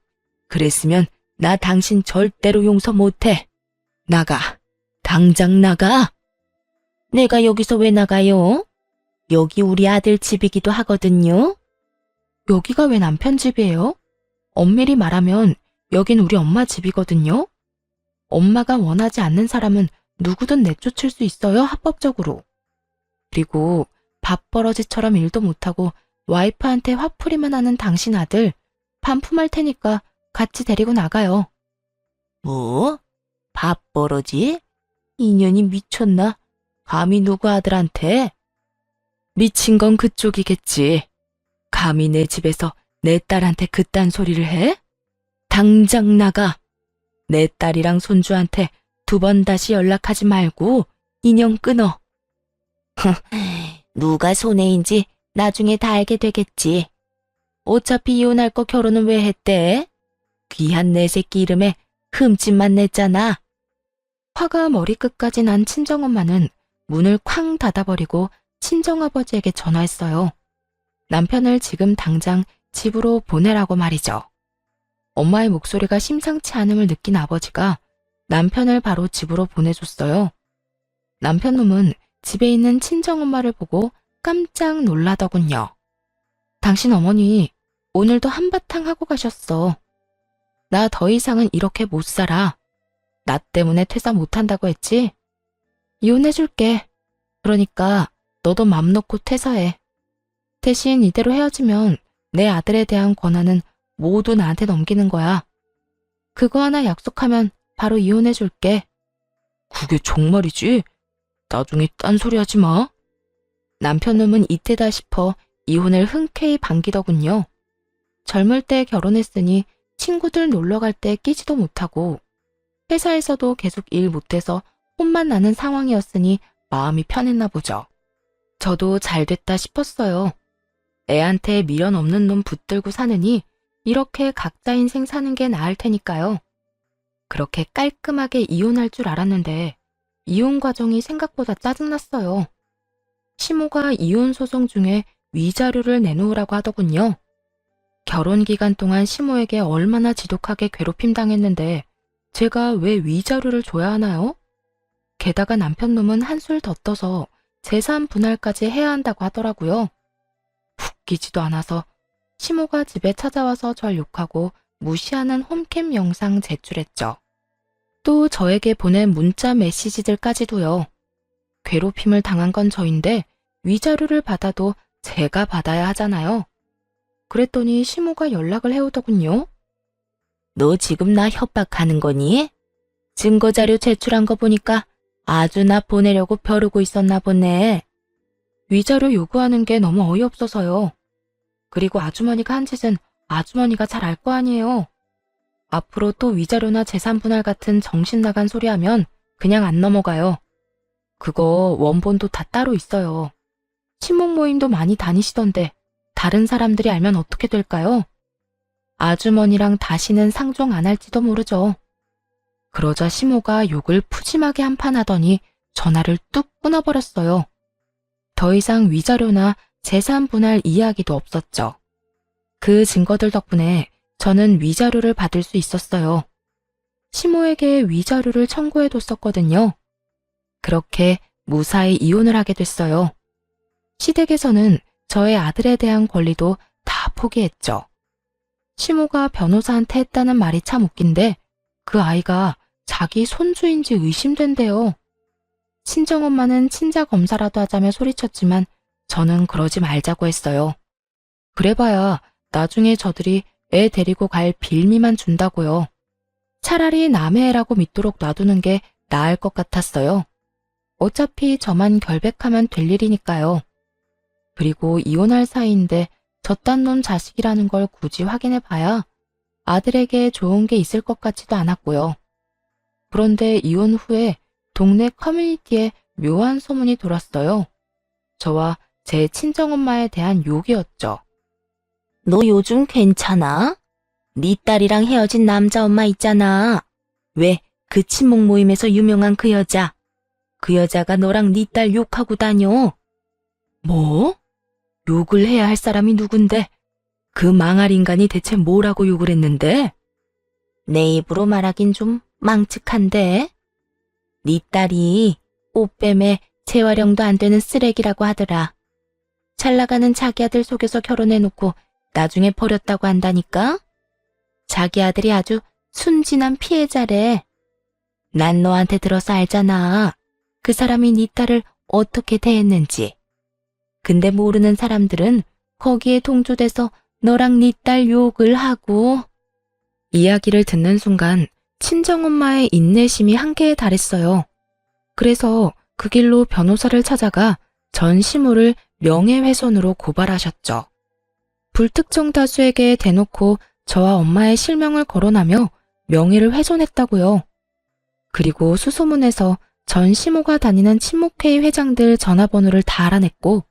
그랬으면 나 당신 절대로 용서 못해. 나가. 당장 나가. 내가 여기서 왜 나가요? 여기 우리 아들 집이기도 하거든요. 여기가 왜 남편 집이에요? 엄밀히 말하면 여긴 우리 엄마 집이거든요. 엄마가 원하지 않는 사람은 누구든 내쫓을 수 있어요, 합법적으로. 그리고 밥버러지처럼 일도 못하고 와이프한테 화풀이만 하는 당신 아들 반품할 테니까 같이 데리고 나가요. 뭐? 밥버러지? 인연이 미쳤나? 감히 누구 아들한테? 미친 건 그쪽이겠지. 감히 내 집에서 내 딸한테 그딴 소리를 해? 당장 나가. 내 딸이랑 손주한테 2번 다시 연락하지 말고 인연 끊어. 누가 손해인지 나중에 다 알게 되겠지. 어차피 이혼할 거 결혼은 왜 했대? 귀한 내 새끼 이름에 흠집만 냈잖아. 화가 머리끝까지 난 친정엄마는 문을 쾅 닫아버리고 친정아버지에게 전화했어요. 남편을 지금 당장 집으로 보내라고 말이죠. 엄마의 목소리가 심상치 않음을 느낀 아버지가 남편을 바로 집으로 보내줬어요. 남편 놈은 집에 있는 친정엄마를 보고 깜짝 놀라더군요. 당신 어머니 오늘도 한바탕 하고 가셨어. 나 더 이상은 이렇게 못 살아. 나 때문에 퇴사 못한다고 했지? 이혼해줄게. 그러니까 너도 맘 놓고 퇴사해. 대신 이대로 헤어지면 내 아들에 대한 권한은 모두 나한테 넘기는 거야. 그거 하나 약속하면 바로 이혼해줄게. 그게 정말이지? 나중에 딴소리 하지 마. 남편 놈은 이때다 싶어 이혼을 흔쾌히 반기더군요. 젊을 때 결혼했으니 친구들 놀러 갈 때 끼지도 못하고 회사에서도 계속 일 못해서 혼만 나는 상황이었으니 마음이 편했나 보죠. 저도 잘 됐다 싶었어요. 애한테 미련 없는 놈 붙들고 사느니 이렇게 각자 인생 사는 게 나을 테니까요. 그렇게 깔끔하게 이혼할 줄 알았는데 이혼 과정이 생각보다 짜증났어요. 시모가 이혼 소송 중에 위자료를 내놓으라고 하더군요. 결혼 기간 동안 시모에게 얼마나 지독하게 괴롭힘 당했는데 제가 왜 위자료를 줘야 하나요? 게다가 남편 놈은 한술 더 떠서 재산 분할까지 해야 한다고 하더라고요. 웃기지도 않아서 시모가 집에 찾아와서 절 욕하고 무시하는 홈캠 영상 제출했죠. 또 저에게 보낸 문자 메시지들까지도요. 괴롭힘을 당한 건 저인데 위자료를 받아도 제가 받아야 하잖아요. 그랬더니 시모가 연락을 해오더군요. 너 지금 나 협박하는 거니? 증거자료 제출한 거 보니까 아주 나 보내려고 벼르고 있었나 보네. 위자료 요구하는 게 너무 어이없어서요. 그리고 아주머니가 한 짓은 아주머니가 잘 알 거 아니에요. 앞으로 또 위자료나 재산 분할 같은 정신 나간 소리 하면 그냥 안 넘어가요. 그거 원본도 다 따로 있어요. 친목 모임도 많이 다니시던데 다른 사람들이 알면 어떻게 될까요? 아주머니랑 다시는 상종 안 할지도 모르죠. 그러자 시모가 욕을 푸짐하게 한판 하더니 전화를 뚝 끊어버렸어요. 더 이상 위자료나 재산 분할 이야기도 없었죠. 그 증거들 덕분에 저는 위자료를 받을 수 있었어요. 시모에게 위자료를 청구해뒀었거든요. 그렇게 무사히 이혼을 하게 됐어요. 시댁에서는 저의 아들에 대한 권리도 다 포기했죠. 시모가 변호사한테 했다는 말이 참 웃긴데 그 아이가 자기 손주인지 의심된대요. 친정엄마는 친자검사라도 하자며 소리쳤지만 저는 그러지 말자고 했어요. 그래봐야 나중에 저들이 애 데리고 갈 빌미만 준다고요. 차라리 남의 애라고 믿도록 놔두는 게 나을 것 같았어요. 어차피 저만 결백하면 될 일이니까요. 그리고 이혼할 사이인데 저딴 놈 자식이라는 걸 굳이 확인해봐야 아들에게 좋은 게 있을 것 같지도 않았고요. 그런데 이혼 후에 동네 커뮤니티에 묘한 소문이 돌았어요. 저와 제 친정엄마에 대한 욕이었죠. 너 요즘 괜찮아? 네 딸이랑 헤어진 남자 엄마 있잖아. 왜 그 친목 모임에서 유명한 그 여자. 그 여자가 너랑 네 딸 욕하고 다녀. 뭐? 욕을 해야 할 사람이 누군데? 그 망할 인간이 대체 뭐라고 욕을 했는데? 내 입으로 말하긴 좀 망측한데. 네 딸이 꽃뱀에 재활용도 안 되는 쓰레기라고 하더라. 잘 나가는 자기 아들 속여서 결혼해놓고 나중에 버렸다고 한다니까? 자기 아들이 아주 순진한 피해자래. 난 너한테 들어서 알잖아. 그 사람이 네 딸을 어떻게 대했는지. 근데 모르는 사람들은 거기에 동조돼서 너랑 네 딸 욕을 하고. 이야기를 듣는 순간 친정엄마의 인내심이 한계에 달했어요. 그래서 그 길로 변호사를 찾아가 전 시모를 명예훼손으로 고발하셨죠. 불특정 다수에게 대놓고 저와 엄마의 실명을 거론하며 명예를 훼손했다고요. 그리고 수소문에서 전 시모가 다니는 친목회의 회장들 전화번호를 다 알아냈고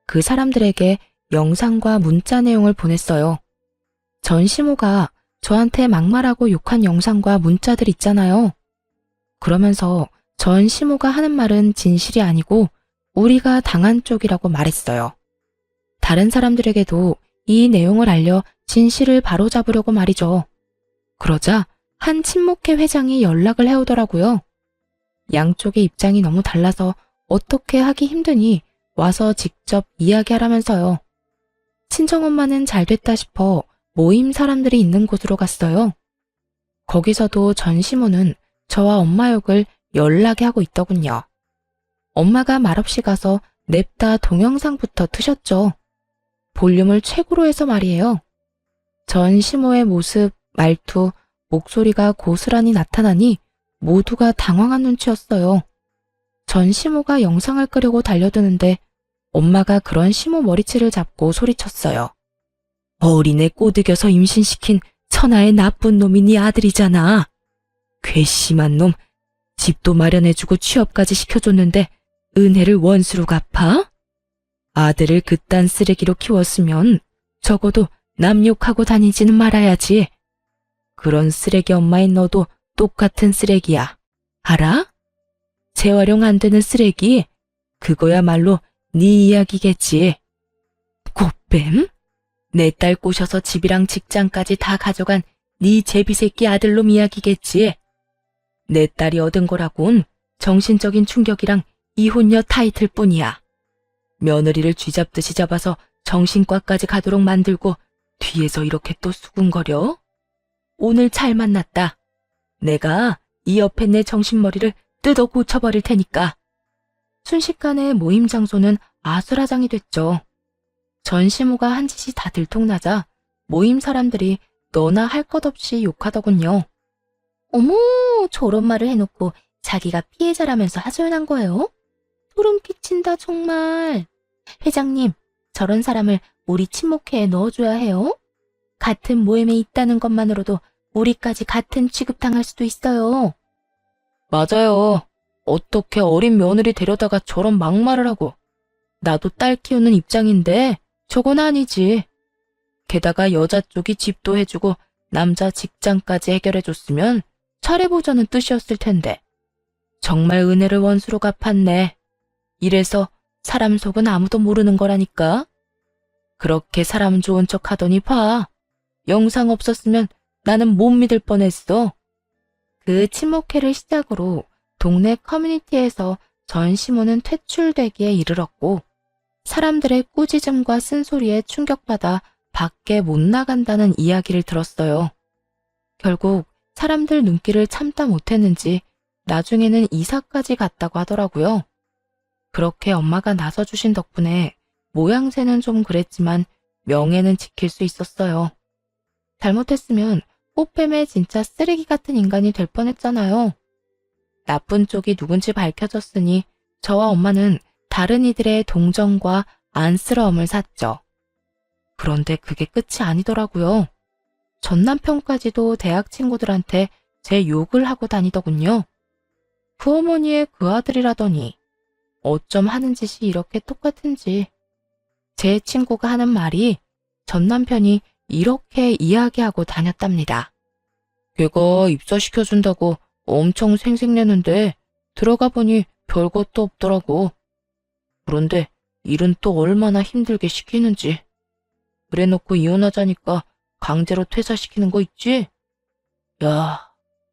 그 사람들에게 영상과 문자 내용을 보냈어요. 전 시모가 저한테 막말하고 욕한 영상과 문자들 있잖아요. 그러면서 전 시모가 하는 말은 진실이 아니고 우리가 당한 쪽이라고 말했어요. 다른 사람들에게도 이 내용을 알려 진실을 바로잡으려고 말이죠. 그러자 한 친목회 회장이 연락을 해오더라고요. 양쪽의 입장이 너무 달라서 어떻게 하기 힘드니 와서 직접 이야기하라면서요. 친정엄마는 잘 됐다 싶어 모임 사람들이 있는 곳으로 갔어요. 거기서도 전시모는 저와 엄마 욕을 연락에 하고 있더군요. 엄마가 말없이 가서 냅다 동영상부터 트셨죠. 볼륨을 최고로 해서 말이에요. 전시모의 모습, 말투, 목소리가 고스란히 나타나니 모두가 당황한 눈치였어요. 전시모가 영상을 끄려고 달려드는데 엄마가 그런 시모 머리채를 잡고 소리쳤어요. 어린애 꼬드겨서 임신시킨 천하의 나쁜 놈이 네 아들이잖아. 괘씸한 놈. 집도 마련해주고 취업까지 시켜줬는데 은혜를 원수로 갚아? 아들을 그딴 쓰레기로 키웠으면 적어도 남 욕하고 다니지는 말아야지. 그런 쓰레기 엄마인 너도 똑같은 쓰레기야. 알아? 재활용 안 되는 쓰레기? 그거야말로 네 이야기겠지. 꽃뱀? 내 딸 꼬셔서 집이랑 직장까지 다 가져간 네 제비새끼 아들놈 이야기겠지. 내 딸이 얻은 거라곤 정신적인 충격이랑 이혼녀 타이틀 뿐이야. 며느리를 쥐잡듯이 잡아서 정신과까지 가도록 만들고 뒤에서 이렇게 또 수군거려? 오늘 잘 만났다. 내가 이 옆에 내 정신머리를 뜯어 고쳐버릴 테니까. 순식간에 모임 장소는 아수라장이 됐죠. 전시모가 한 짓이 다 들통나자 모임 사람들이 너나 할 것 없이 욕하더군요. 어머, 저런 말을 해놓고 자기가 피해자라면서 하소연한 거예요? 소름 끼친다 정말. 회장님, 저런 사람을 우리 친목회에 넣어줘야 해요? 같은 모임에 있다는 것만으로도 우리까지 같은 취급당할 수도 있어요. 맞아요. 어떻게 어린 며느리 데려다가 저런 막말을 하고. 나도 딸 키우는 입장인데 저건 아니지. 게다가 여자 쪽이 집도 해주고 남자 직장까지 해결해줬으면 잘해보자는 뜻이었을 텐데. 정말 은혜를 원수로 갚았네. 이래서 사람 속은 아무도 모르는 거라니까. 그렇게 사람 좋은 척 하더니 봐. 영상 없었으면 나는 못 믿을 뻔했어. 그 친목회를 시작으로 동네 커뮤니티에서 전시모는 퇴출되기에 이르렀고 사람들의 꾸짖음과 쓴소리에 충격받아 밖에 못 나간다는 이야기를 들었어요. 결국 사람들 눈길을 참다 못했는지 나중에는 이사까지 갔다고 하더라고요. 그렇게 엄마가 나서주신 덕분에 모양새는 좀 그랬지만 명예는 지킬 수 있었어요. 잘못했으면 꽃뱀의 진짜 쓰레기 같은 인간이 될 뻔했잖아요. 나쁜 쪽이 누군지 밝혀졌으니 저와 엄마는 다른 이들의 동정과 안쓰러움을 샀죠. 그런데 그게 끝이 아니더라고요. 전 남편까지도 대학 친구들한테 제 욕을 하고 다니더군요. 그 어머니의 그 아들이라더니 어쩜 하는 짓이 이렇게 똑같은지. 제 친구가 하는 말이 전 남편이 이렇게 이야기하고 다녔답니다. 걔가 입사시켜준다고 엄청 생색내는데 들어가 보니 별것도 없더라고. 그런데 일은 또 얼마나 힘들게 시키는지. 그래놓고 이혼하자니까 강제로 퇴사시키는 거 있지? 야,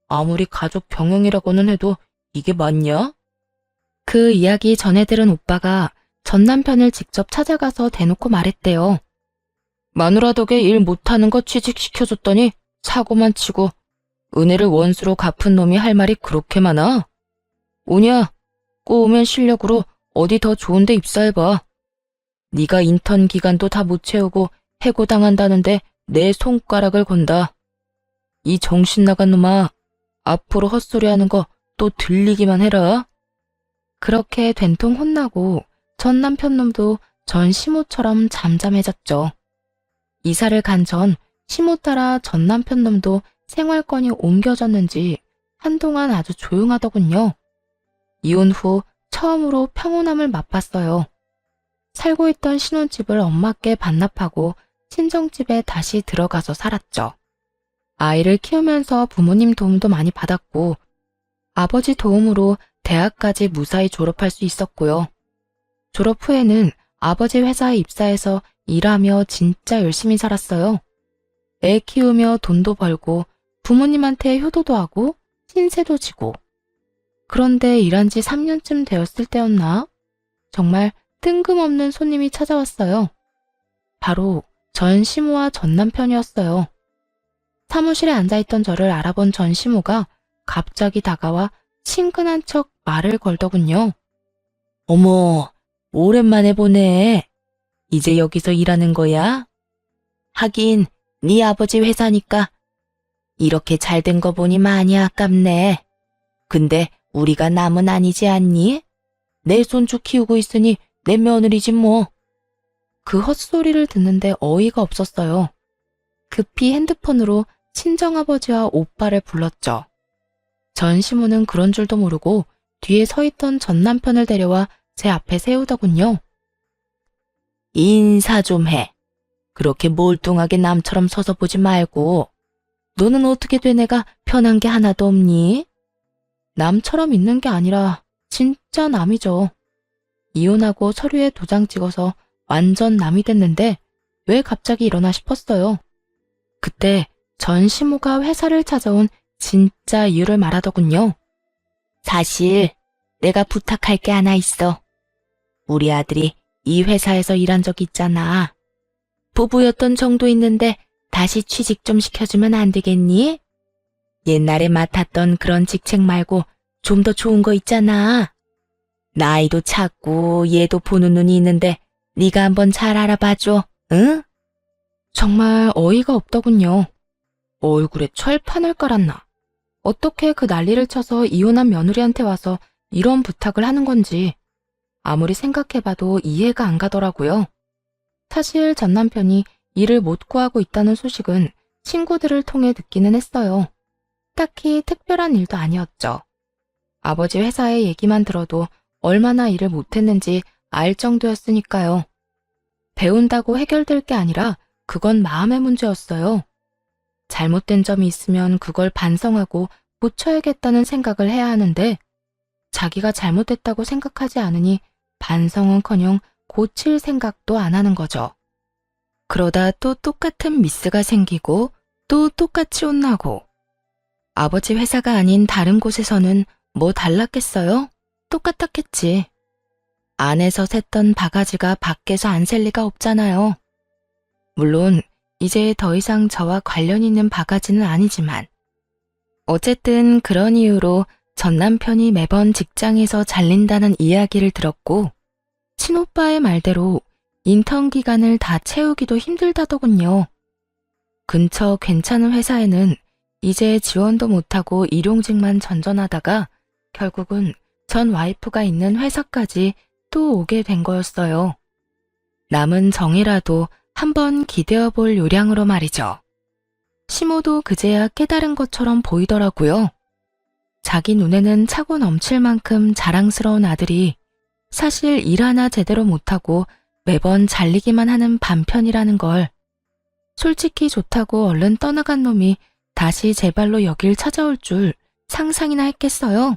아무리 가족 병영이라고는 해도 이게 맞냐? 그 이야기 전해 들은 오빠가 전 남편을 직접 찾아가서 대놓고 말했대요. 마누라 덕에 일 못하는 거 취직시켜줬더니 사고만 치고 은혜를 원수로 갚은 놈이 할 말이 그렇게 많아? 오냐, 꼬우면 실력으로 어디 더 좋은 데 입사해봐. 네가 인턴 기간도 다 못 채우고 해고당한다는데 내 손가락을 건다. 이 정신 나간 놈아, 앞으로 헛소리하는 거 또 들리기만 해라. 그렇게 된통 혼나고 전 남편 놈도 전 시모처럼 잠잠해졌죠. 이사를 간 전 시모 따라 전 남편 놈도 생활권이 옮겨졌는지 한동안 아주 조용하더군요. 이혼 후 처음으로 평온함을 맛봤어요. 살고 있던 신혼집을 엄마께 반납하고 친정집에 다시 들어가서 살았죠. 아이를 키우면서 부모님 도움도 많이 받았고 아버지 도움으로 대학까지 무사히 졸업할 수 있었고요. 졸업 후에는 아버지 회사에 입사해서 일하며 진짜 열심히 살았어요. 애 키우며 돈도 벌고 부모님한테 효도도 하고 신세도 지고. 그런데 일한 지 3년쯤 되었을 때였나? 정말 뜬금없는 손님이 찾아왔어요. 바로 전 시모와 전 남편이었어요. 사무실에 앉아있던 저를 알아본 전 시모가 갑자기 다가와 친근한 척 말을 걸더군요. 어머, 오랜만에 보네. 이제 여기서 일하는 거야? 하긴 네 아버지 회사니까 이렇게 잘 된 거 보니 많이 아깝네. 근데 우리가 남은 아니지 않니? 내 손주 키우고 있으니 내 며느리지 뭐. 그 헛소리를 듣는데 어이가 없었어요. 급히 핸드폰으로 친정아버지와 오빠를 불렀죠. 전 시모는 그런 줄도 모르고 뒤에 서 있던 전 남편을 데려와 제 앞에 세우더군요. 인사 좀 해. 그렇게 몰뚱하게 남처럼 서서 보지 말고. 너는 어떻게 된 애가 편한 게 하나도 없니? 남처럼 있는 게 아니라 진짜 남이죠. 이혼하고 서류에 도장 찍어서 완전 남이 됐는데 왜 갑자기 이러나 싶었어요. 그때 전 시모가 회사를 찾아온 진짜 이유를 말하더군요. 사실 내가 부탁할 게 하나 있어. 우리 아들이 이 회사에서 일한 적 있잖아. 부부였던 정도 있는데 다시 취직 좀 시켜주면 안 되겠니? 옛날에 맡았던 그런 직책 말고 좀 더 좋은 거 있잖아. 나이도 작고 얘도 보는 눈이 있는데 네가 한번 잘 알아봐줘, 응? 정말 어이가 없더군요. 얼굴에 철판을 깔았나. 어떻게 그 난리를 쳐서 이혼한 며느리한테 와서 이런 부탁을 하는 건지 아무리 생각해봐도 이해가 안 가더라고요. 사실 전 남편이 일을 못 구하고 있다는 소식은 친구들을 통해 듣기는 했어요. 딱히 특별한 일도 아니었죠. 아버지 회사의 얘기만 들어도 얼마나 일을 못했는지 알 정도였으니까요. 배운다고 해결될 게 아니라 그건 마음의 문제였어요. 잘못된 점이 있으면 그걸 반성하고 고쳐야겠다는 생각을 해야 하는데 자기가 잘못했다고 생각하지 않으니 반성은커녕 고칠 생각도 안 하는 거죠. 그러다 또 똑같은 미스가 생기고 또 똑같이 혼나고 아버지 회사가 아닌 다른 곳에서는 뭐 달랐겠어요? 똑같았겠지. 안에서 샜던 바가지가 밖에서 안 셀 리가 없잖아요. 물론 이제 더 이상 저와 관련 있는 바가지는 아니지만 어쨌든 그런 이유로 전 남편이 매번 직장에서 잘린다는 이야기를 들었고 친오빠의 말대로 인턴 기간을 다 채우기도 힘들다더군요. 근처 괜찮은 회사에는 이제 지원도 못하고 일용직만 전전하다가 결국은 전 와이프가 있는 회사까지 또 오게 된 거였어요. 남은 정이라도 한번 기대어 볼 요량으로 말이죠. 시모도 그제야 깨달은 것처럼 보이더라고요. 자기 눈에는 차고 넘칠 만큼 자랑스러운 아들이 사실 일 하나 제대로 못하고 매번 잘리기만 하는 반편이라는 걸. 솔직히 좋다고 얼른 떠나간 놈이 다시 제 발로 여길 찾아올 줄 상상이나 했겠어요?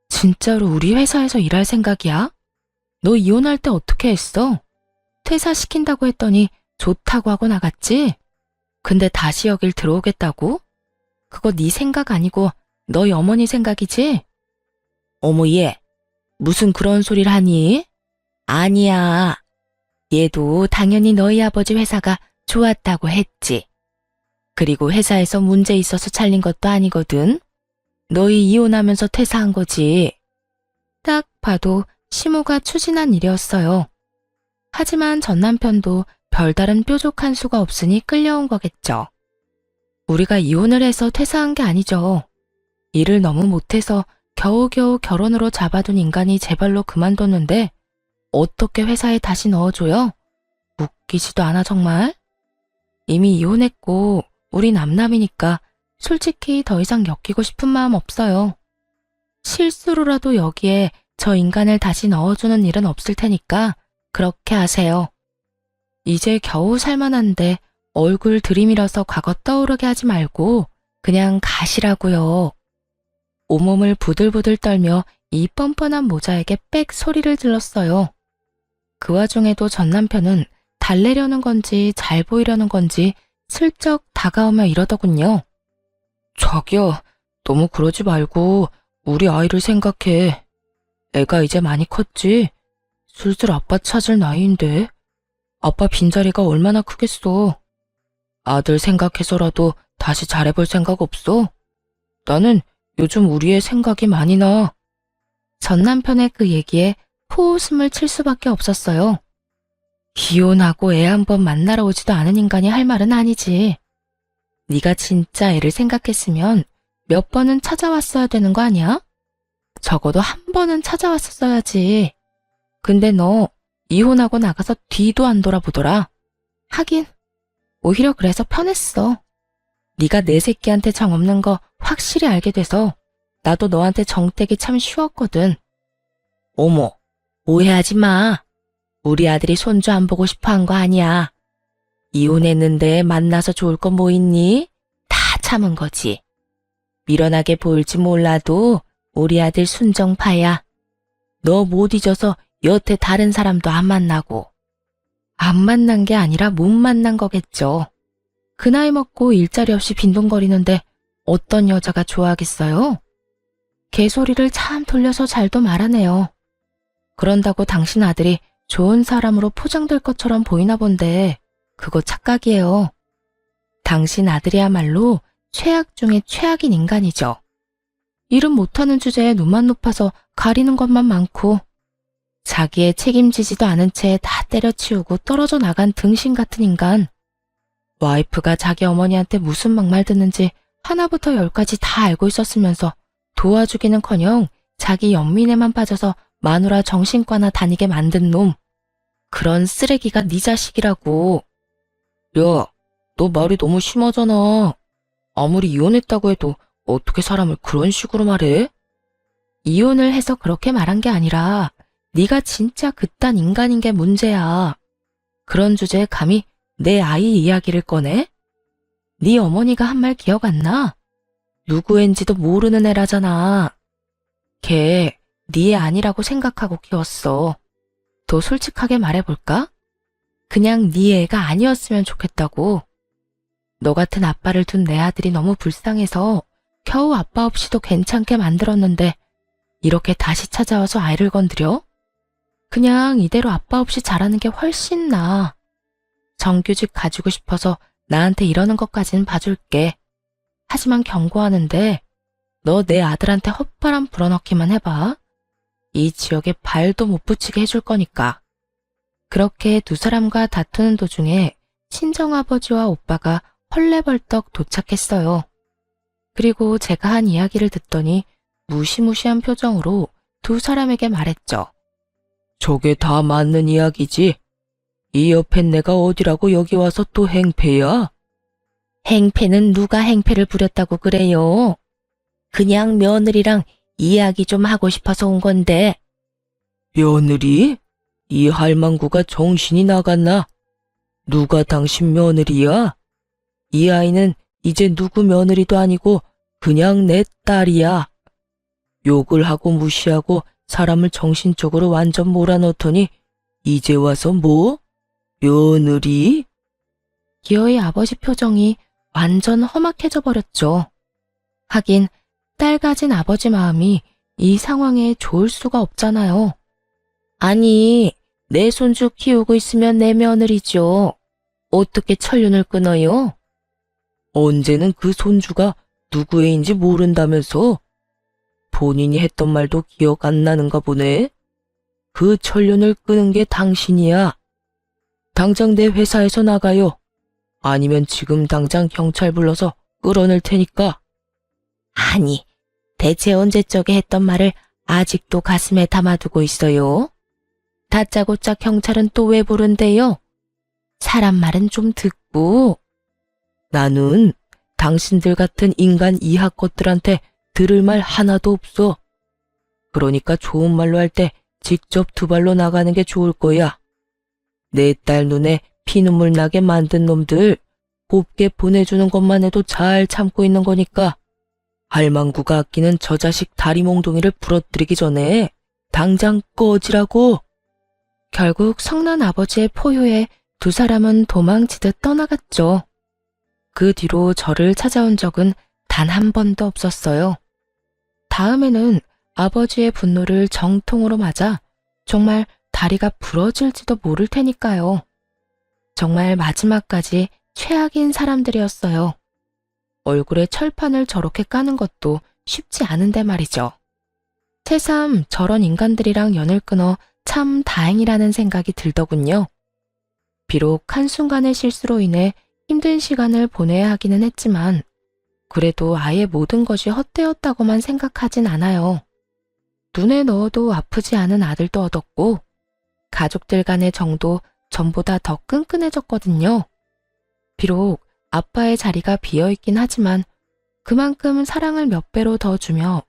진짜로 우리 회사에서 일할 생각이야? 너 이혼할 때 어떻게 했어? 퇴사시킨다고 했더니 좋다고 하고 나갔지? 근데 다시 여길 들어오겠다고? 그거 네 생각 아니고 너희 어머니 생각이지? 어머 얘, 무슨 그런 소리를 하니? 아니야. 얘도 당연히 너희 아버지 회사가 좋았다고 했지. 그리고 회사에서 문제 있어서 잘린 것도 아니거든. 너희 이혼하면서 퇴사한 거지. 딱 봐도 시모가 추진한 일이었어요. 하지만 전 남편도 별다른 뾰족한 수가 없으니 끌려온 거겠죠. 우리가 이혼을 해서 퇴사한 게 아니죠. 일을 너무 못해서 겨우겨우 결혼으로 잡아둔 인간이 제 발로 그만뒀는데 어떻게 회사에 다시 넣어줘요? 웃기지도 않아 정말? 이미 이혼했고 우리 남남이니까 솔직히 더 이상 엮이고 싶은 마음 없어요. 실수로라도 여기에 저 인간을 다시 넣어주는 일은 없을 테니까 그렇게 하세요. 이제 겨우 살만한데 얼굴 들이밀어서 과거 떠오르게 하지 말고 그냥 가시라고요. 온몸을 부들부들 떨며 이 뻔뻔한 모자에게 빽 소리를 질렀어요. 그 와중에도 전 남편은 달래려는 건지 잘 보이려는 건지 슬쩍 다가오며 이러더군요. 자기야, 너무 그러지 말고 우리 아이를 생각해. 애가 이제 많이 컸지? 슬슬 아빠 찾을 나이인데. 아빠 빈자리가 얼마나 크겠어. 아들 생각해서라도 다시 잘해볼 생각 없어? 나는 요즘 우리 애 생각이 많이 나. 전 남편의 그 얘기에 포웃음을 칠 수밖에 없었어요. 이혼하고 애 한 번 만나러 오지도 않은 인간이 할 말은 아니지. 네가 진짜 애를 생각했으면 몇 번은 찾아왔어야 되는 거 아니야? 적어도 한 번은 찾아왔었어야지. 근데 너 이혼하고 나가서 뒤도 안 돌아보더라. 하긴 오히려 그래서 편했어. 네가 내 새끼한테 정 없는 거 확실히 알게 돼서 나도 너한테 정떼기 참 쉬웠거든. 어머, 오해하지 마. 우리 아들이 손주 안 보고 싶어 한 거 아니야. 이혼했는데 만나서 좋을 거 뭐 있니? 다 참은 거지. 미련하게 보일지 몰라도 우리 아들 순정파야. 너 못 잊어서 여태 다른 사람도 안 만나고. 안 만난 게 아니라 못 만난 거겠죠. 그 나이 먹고 일자리 없이 빈둥거리는데 어떤 여자가 좋아하겠어요? 개소리를 참 돌려서 잘도 말하네요. 그런다고 당신 아들이 좋은 사람으로 포장될 것처럼 보이나 본데 그거 착각이에요. 당신 아들이야말로 최악 중에 최악인 인간이죠. 일은 못하는 주제에 눈만 높아서 가리는 것만 많고 자기의 책임지지도 않은 채 다 때려치우고 떨어져 나간 등신 같은 인간. 와이프가 자기 어머니한테 무슨 막말 듣는지 하나부터 열까지 다 알고 있었으면서 도와주기는커녕 자기 연민에만 빠져서 마누라 정신과나 다니게 만든 놈. 그런 쓰레기가 네 자식이라고. 야, 너 말이 너무 심하잖아. 아무리 이혼했다고 해도 어떻게 사람을 그런 식으로 말해? 이혼을 해서 그렇게 말한 게 아니라 네가 진짜 그딴 인간인 게 문제야. 그런 주제에 감히 내 아이 이야기를 꺼내? 네 어머니가 한 말 기억 안 나? 누구인지도 모르는 애라잖아. 걔 네 애 아니라고 생각하고 키웠어. 더 솔직하게 말해볼까? 그냥 네 애가 아니었으면 좋겠다고. 너 같은 아빠를 둔 내 아들이 너무 불쌍해서 겨우 아빠 없이도 괜찮게 만들었는데 이렇게 다시 찾아와서 아이를 건드려? 그냥 이대로 아빠 없이 자라는 게 훨씬 나아. 정규직 가지고 싶어서 나한테 이러는 것까진 봐줄게. 하지만 경고하는데 너 내 아들한테 헛바람 불어넣기만 해봐. 이 지역에 발도 못 붙이게 해줄 거니까. 그렇게 두 사람과 다투는 도중에 친정아버지와 오빠가 헐레벌떡 도착했어요. 그리고 제가 한 이야기를 듣더니 무시무시한 표정으로 두 사람에게 말했죠. 저게 다 맞는 이야기지? 이 옆엔 내가 어디라고 여기 와서 또 행패야? 행패는 누가 행패를 부렸다고 그래요? 그냥 며느리랑 이야기 좀 하고 싶어서 온 건데. 며느리? 이 할망구가 정신이 나갔나? 누가 당신 며느리야? 이 아이는 이제 누구 며느리도 아니고 그냥 내 딸이야. 욕을 하고 무시하고 사람을 정신적으로 완전 몰아넣더니 이제 와서 뭐? 며느리? 기어의 아버지 표정이 완전 험악해져 버렸죠. 하긴 딸 가진 아버지 마음이 이 상황에 좋을 수가 없잖아요. 아니, 내 손주 키우고 있으면 내 며느리죠. 어떻게 천륜을 끊어요? 언제는 그 손주가 누구 애인지 모른다면서? 본인이 했던 말도 기억 안 나는가 보네. 그 천륜을 끄는 게 당신이야. 당장 내 회사에서 나가요. 아니면 지금 당장 경찰 불러서 끌어낼 테니까. 아니, 대체 언제적에 했던 말을 아직도 가슴에 담아두고 있어요? 다짜고짜 경찰은 또 왜 부른대요? 사람 말은 좀 듣고. 나는 당신들 같은 인간 이하 것들한테 들을 말 하나도 없어. 그러니까 좋은 말로 할 때 직접 두 발로 나가는 게 좋을 거야. 내 딸 눈에 피눈물 나게 만든 놈들 곱게 보내주는 것만 해도 잘 참고 있는 거니까 할망구가 아끼는 저 자식 다리 몽둥이를 부러뜨리기 전에 당장 꺼지라고. 결국 성난 아버지의 포효에 두 사람은 도망치듯 떠나갔죠. 그 뒤로 저를 찾아온 적은 단 한 번도 없었어요. 다음에는 아버지의 분노를 정통으로 맞아 정말 다리가 부러질지도 모를 테니까요. 정말 마지막까지 최악인 사람들이었어요. 얼굴에 철판을 저렇게 까는 것도 쉽지 않은데 말이죠. 새삼 저런 인간들이랑 연을 끊어 참 다행이라는 생각이 들더군요. 비록 한순간의 실수로 인해 힘든 시간을 보내야 하기는 했지만 그래도 아예 모든 것이 헛되었다고만 생각하진 않아요. 눈에 넣어도 아프지 않은 아들도 얻었고 가족들 간의 정도 전보다 더 끈끈해졌거든요. 비록 아빠의 자리가 비어있긴 하지만 그만큼 사랑을 몇 배로 더 주며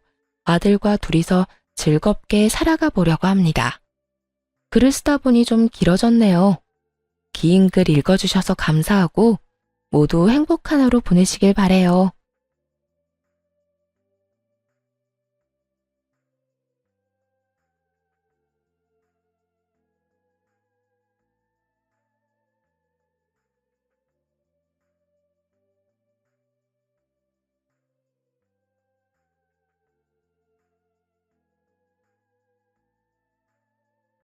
아들과 둘이서 즐겁게 살아가 보려고 합니다. 글을 쓰다 보니 좀 길어졌네요. 긴 글 읽어주셔서 감사하고 모두 행복한 하루 보내시길 바래요.